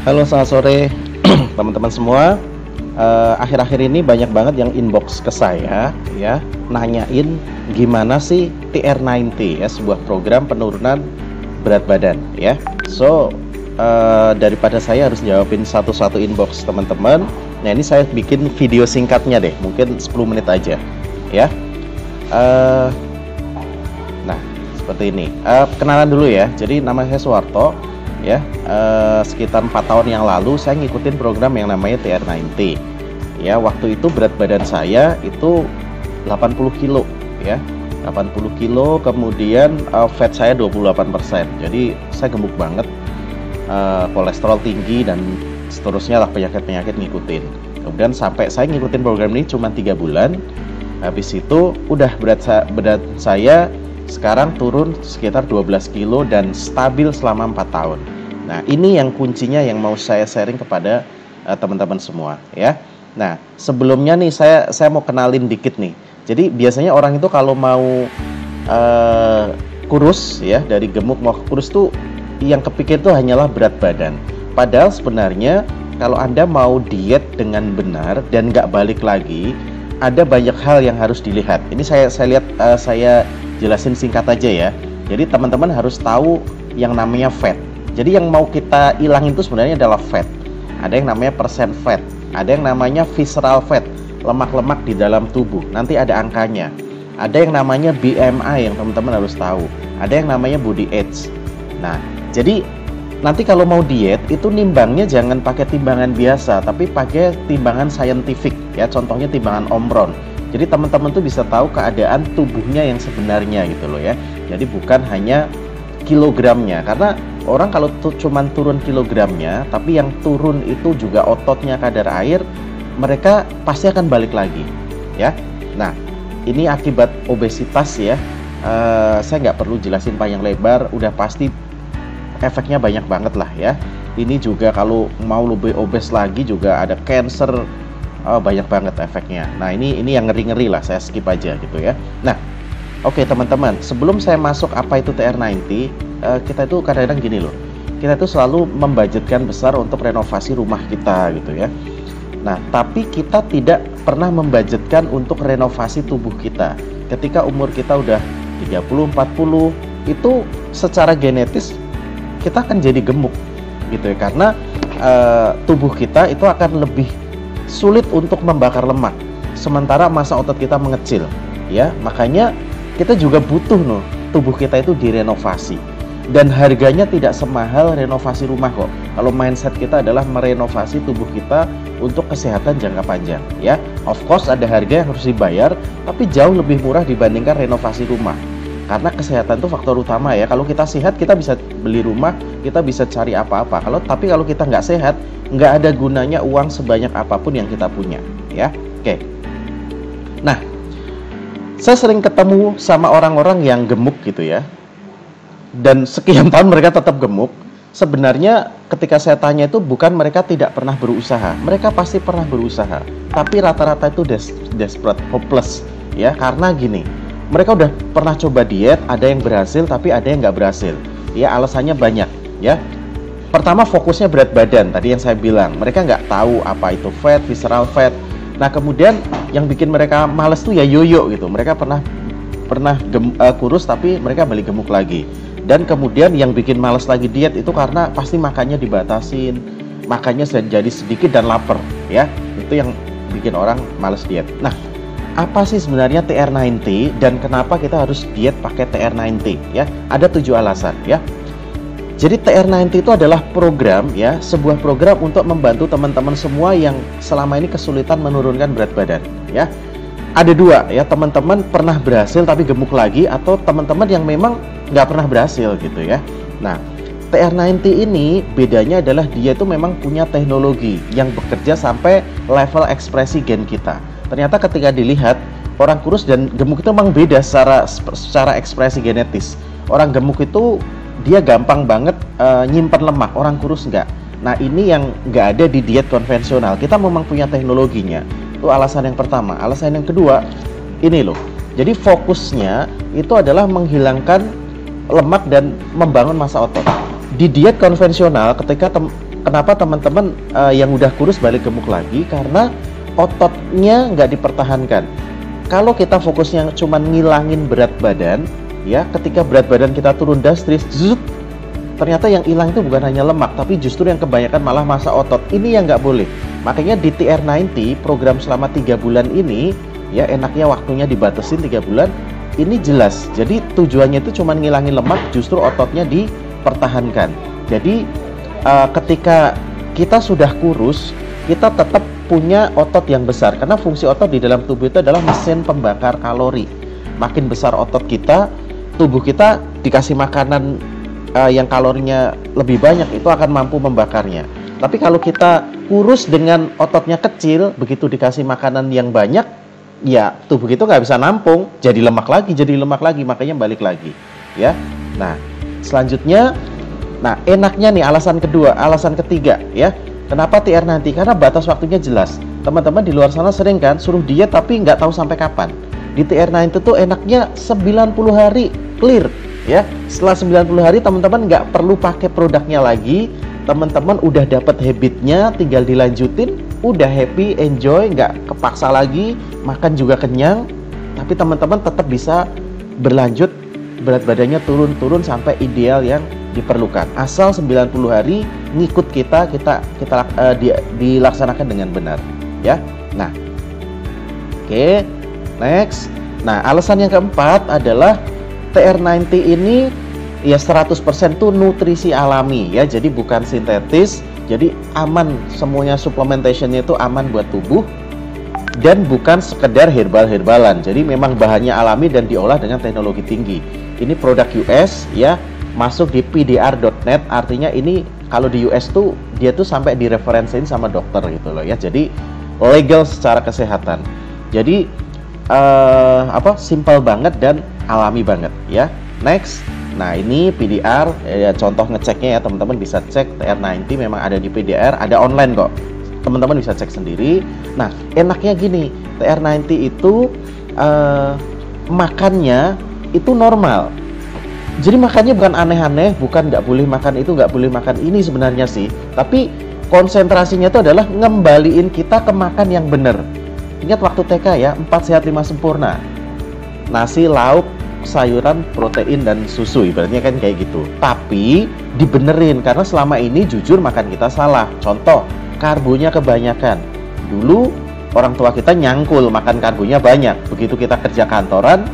Halo, selamat sore teman-teman semua. Akhir-akhir ini banyak banget yang inbox ke saya ya, nanyain gimana sih TR90 ya, sebuah program penurunan berat badan ya. Daripada saya harus jawabin satu-satu inbox teman-teman, nah ini saya bikin video singkatnya deh, mungkin 10 menit aja ya. Nah, seperti ini. Kenalan dulu ya. Jadi nama saya Suwarto ya. Sekitar 4 tahun yang lalu saya ngikutin program yang namanya TR90 ya. Waktu itu berat badan saya itu 80 kilo ya, 80 kilo. Kemudian fat saya 28%. Jadi saya gemuk banget, kolesterol tinggi dan seterusnya lah, penyakit-penyakit ngikutin. Kemudian sampai saya ngikutin program ini cuma 3 bulan. Habis itu udah berat saya sekarang turun sekitar 12 kilo dan stabil selama 4 tahun. Nah, ini yang kuncinya yang mau saya sharing kepada teman-teman semua ya. Nah, sebelumnya nih saya mau kenalin dikit nih. Jadi biasanya orang itu kalau mau kurus ya, dari gemuk mau kurus tuh yang kepikir tuh hanyalah berat badan. Padahal sebenarnya kalau Anda mau diet dengan benar dan nggak balik lagi, ada banyak hal yang harus dilihat. Ini saya jelasin singkat aja ya. Jadi teman-teman harus tahu yang namanya fat. Jadi yang mau kita hilang itu sebenarnya adalah fat. Ada yang namanya persen fat, ada yang namanya visceral fat, lemak-lemak di dalam tubuh. Nanti ada angkanya. Ada yang namanya BMI yang teman-teman harus tahu. Ada yang namanya body age. Nah, jadi nanti kalau mau diet itu nimbangnya jangan pakai timbangan biasa, tapi pakai timbangan saintifik ya. Contohnya timbangan Omron. Jadi teman-teman tuh bisa tahu keadaan tubuhnya yang sebenarnya gitu loh ya. Jadi bukan hanya kilogramnya, karena orang kalau cuman turun kilogramnya tapi yang turun itu juga ototnya, kadar air, mereka pasti akan balik lagi ya. Nah, ini akibat obesitas ya. Saya nggak perlu jelasin panjang lebar, udah pasti efeknya banyak banget lah ya. Ini juga kalau mau lebih obes lagi juga ada cancer, banyak banget efeknya. Nah, ini yang ngeri-ngeri lah, saya skip aja gitu ya. Nah, oke teman-teman, sebelum saya masuk apa itu TR90, kita itu kadang-kadang gini loh, kita itu selalu membudgetkan besar untuk renovasi rumah kita gitu ya. Nah, tapi kita tidak pernah membudgetkan untuk renovasi tubuh kita. Ketika umur kita udah 30-40, itu secara genetis kita akan jadi gemuk gitu ya, karena tubuh kita itu akan lebih sulit untuk membakar lemak, sementara massa otot kita mengecil ya. Makanya kita juga butuh tubuh kita itu direnovasi, dan harganya tidak semahal renovasi rumah kok. Kalau mindset kita adalah merenovasi tubuh kita untuk kesehatan jangka panjang ya. Of course ada harga yang harus dibayar, tapi jauh lebih murah dibandingkan renovasi rumah. Karena kesehatan itu faktor utama ya. Kalau kita sehat, kita bisa beli rumah, kita bisa cari apa-apa. Tapi kalau kita nggak sehat, nggak ada gunanya uang sebanyak apapun yang kita punya ya. Oke. Nah, saya sering ketemu sama orang-orang yang gemuk gitu ya, dan sekian tahun mereka tetap gemuk. Sebenarnya ketika saya tanya itu bukan mereka tidak pernah berusaha, mereka pasti pernah berusaha. Tapi rata-rata itu desperate, hopeless ya. Karena gini, mereka udah pernah coba diet, ada yang berhasil tapi ada yang nggak berhasil ya. Alasannya banyak ya. Pertama, fokusnya berat badan, tadi yang saya bilang, mereka nggak tahu apa itu fat, visceral fat. Nah, kemudian yang bikin mereka males tuh ya yoyo gitu. Mereka pernah kurus tapi mereka balik gemuk lagi. Dan kemudian yang bikin males lagi diet itu karena pasti makannya dibatasin, makannya jadi sedikit dan lapar ya. Itu yang bikin orang males diet. Nah, apa sih sebenarnya TR90 dan kenapa kita harus diet pakai TR90 ya? Ada 7 alasan ya. Jadi TR90 itu adalah program ya, sebuah program untuk membantu teman-teman semua yang selama ini kesulitan menurunkan berat badan ya. Ada 2 ya, teman-teman pernah berhasil tapi gemuk lagi, atau teman-teman yang memang nggak pernah berhasil gitu ya. Nah, TR90 ini bedanya adalah dia itu memang punya teknologi yang bekerja sampai level ekspresi gen kita. Ternyata ketika dilihat, orang kurus dan gemuk itu memang beda secara ekspresi genetis. Orang gemuk itu dia gampang banget nyimpen lemak, orang kurus enggak. Nah, ini yang nggak ada di diet konvensional. Kita memang punya teknologinya. Itu alasan yang pertama. Alasan yang kedua, ini loh. Jadi fokusnya itu adalah menghilangkan lemak dan membangun massa otot. Di diet konvensional, ketika kenapa teman-teman yang udah kurus balik gemuk lagi? Karena ototnya nggak dipertahankan. Kalau kita fokusnya cuma ngilangin berat badan, ya, ketika berat badan kita turun drastis, ternyata yang hilang itu bukan hanya lemak, tapi justru yang kebanyakan malah massa otot. Ini yang nggak boleh. Makanya di TR90 program selama 3 bulan ini, ya, enaknya waktunya dibatasin 3 bulan. Ini jelas. Jadi tujuannya itu cuma ngilangin lemak, justru ototnya dipertahankan. Jadi ketika kita sudah kurus, kita tetap punya otot yang besar, karena fungsi otot di dalam tubuh itu adalah mesin pembakar kalori. Makin besar otot kita, tubuh kita dikasih makanan yang kalorinya lebih banyak, itu akan mampu membakarnya. Tapi kalau kita kurus dengan ototnya kecil, begitu dikasih makanan yang banyak, ya tubuh kita nggak bisa nampung, jadi lemak lagi, makanya balik lagi, ya. Nah, selanjutnya, nah enaknya nih alasan ketiga, ya. Kenapa TR90? Karena batas waktunya jelas. Teman-teman di luar sana sering kan suruh diet tapi nggak tahu sampai kapan. Di TR90 tuh enaknya 90 hari clear, ya. Setelah 90 hari teman-teman nggak perlu pakai produknya lagi. Teman-teman udah dapat habitnya, tinggal dilanjutin, udah happy, enjoy, nggak kepaksa lagi, makan juga kenyang. Tapi teman-teman tetap bisa berlanjut, berat badannya turun sampai ideal yang diperlukan. Asal 90 hari ngikut kita dilaksanakan dengan benar, ya. Nah, oke, next. Nah, alasan yang keempat adalah TR90 ini ya 100% tuh nutrisi alami, ya. Jadi bukan sintetis, jadi aman, semuanya supplementationnya itu aman buat tubuh, dan bukan sekedar herbal-herbalan. Jadi memang bahannya alami dan diolah dengan teknologi tinggi. Ini produk US, ya, masuk di pdr.net, artinya ini kalau di US tuh dia tuh sampai direferensiin sama dokter gitu loh, ya. Jadi legal secara kesehatan. Jadi simple banget dan alami banget, ya. Next. Nah, ini PDR, ya, contoh ngeceknya ya, teman-teman bisa cek TR90 memang ada di PDR, ada online kok. Teman-teman bisa cek sendiri. Nah, enaknya gini, TR90 itu makannya itu normal. Jadi makannya bukan aneh-aneh, bukan nggak boleh makan itu, nggak boleh makan ini sebenarnya sih. Tapi konsentrasinya itu adalah ngembaliin kita ke makan yang bener. Ingat waktu TK ya, 4 sehat 5 sempurna. Nasi, lauk, sayuran, protein, dan susu, ibaratnya kan kayak gitu. Tapi dibenerin, karena selama ini jujur makan kita salah. Contoh, karbonya kebanyakan. Dulu orang tua kita nyangkul makan karbonya banyak. Begitu kita kerja kantoran,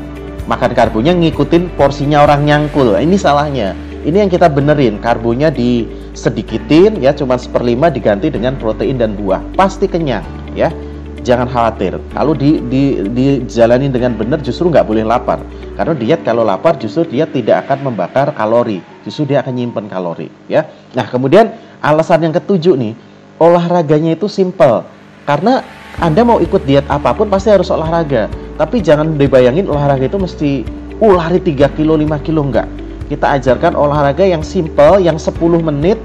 makan karbonya ngikutin porsinya orang nyangkul. Ini salahnya. Ini yang kita benerin, karbonya disedikitin, ya, cuma 1/5 diganti dengan protein dan buah. Pasti kenyang, ya. Jangan khawatir. Kalau dijalanin dengan benar, justru nggak boleh lapar. Karena diet kalau lapar, justru dia tidak akan membakar kalori. Justru dia akan nyimpen kalori, ya. Nah, kemudian alasan yang ketujuh nih, olahraganya itu simple. Karena Anda mau ikut diet apapun pasti harus olahraga. Tapi jangan dibayangin olahraga itu mesti lari 3 kilo, 5 kilo, enggak. Kita ajarkan olahraga yang simple, yang 10 menit,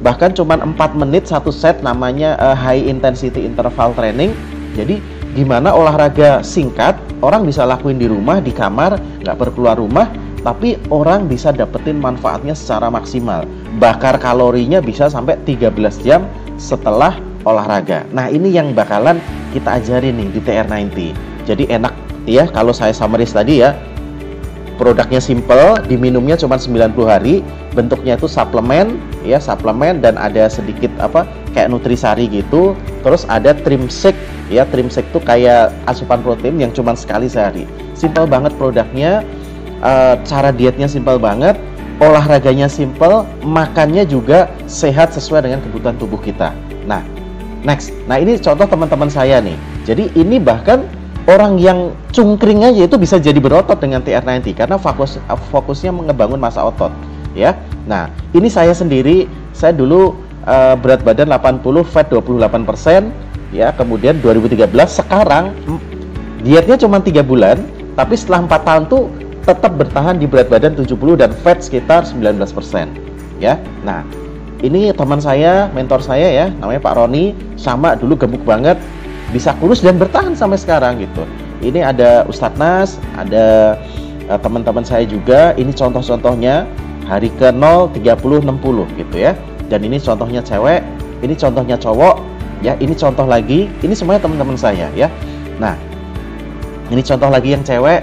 bahkan cuma 4 menit satu set, namanya high intensity interval training. Jadi gimana olahraga singkat, orang bisa lakuin di rumah, di kamar, nggak perlu keluar rumah, tapi orang bisa dapetin manfaatnya secara maksimal. Bakar kalorinya bisa sampai 13 jam setelah olahraga. Nah, ini yang bakalan kita ajarin nih di TR90. Jadi enak ya, kalau saya summaries tadi ya, produknya simple, diminumnya cuma 90 hari, bentuknya itu suplemen, ya, suplemen, dan ada sedikit kayak nutrisari gitu. Terus ada trimsek, ya, trimsek itu kayak asupan protein yang cuma sekali sehari. Simple banget produknya, cara dietnya simple banget, olahraganya simple, makannya juga sehat sesuai dengan kebutuhan tubuh kita. Nah, next. Nah, ini contoh teman-teman saya nih. Jadi ini bahkan orang yang cungkring aja itu bisa jadi berotot dengan TR90 karena fokusnya mengebangun massa otot, ya. Nah, ini saya sendiri, saya dulu berat badan 80, fat 28%, ya. Kemudian 2013, sekarang dietnya cuma 3 bulan, tapi setelah 4 tahun tuh tetap bertahan di berat badan 70 dan fat sekitar 19%, ya. Nah, ini teman saya, mentor saya ya, namanya Pak Roni, sama dulu gemuk banget, bisa kurus dan bertahan sampai sekarang gitu. Ini ada Ustadz Nas, ada teman-teman saya juga. Ini contoh-contohnya hari ke 0, 30, 60 gitu ya. Dan ini contohnya cewek, ini contohnya cowok, ya, ini contoh lagi, ini semuanya teman-teman saya ya. Nah, ini contoh lagi yang cewek,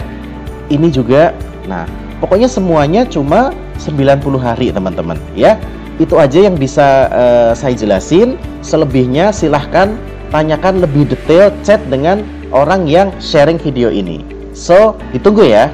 ini juga. Nah, pokoknya semuanya cuma 90 hari teman-teman ya. Itu aja yang bisa saya jelasin. Selebihnya silahkan tanyakan lebih detail, chat dengan orang yang sharing video ini. So, ditunggu ya.